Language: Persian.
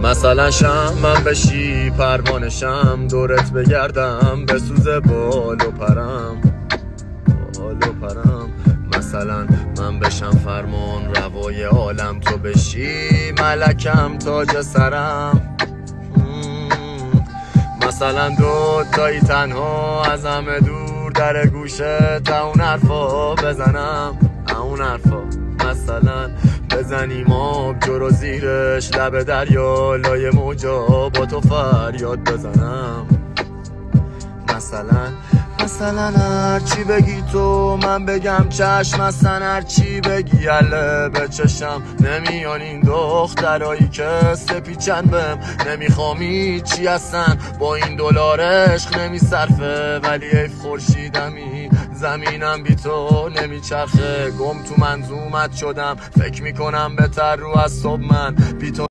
مثلا من بشی پروانشم، دورت بگردم به سوز بال و پرم. مثلا من بشم فرمان روای عالم، تو بشی ملکم تاج سرم. مثلا دو تایی تنها از همه دور در گوشه تا اون حرفا بزنم، اون حرفا مثلا بزنیم آب جرو زیرش لب دریا، لای موجا با تو فریاد بزنم. مثلا هرچی بگی تو من بگم چشم، مثلا هرچی بگی اله به چشم. نمیان این دخترایی که سپیچن بهم، نمیخوام هیچی هستن با این دلار عشق نمیصرفه. ولی ایف خورشیدمی زمینم بی تو نمیچرخه، گم تو منظومت شدم فکر میکنم بهتر رو از صبح من بی تو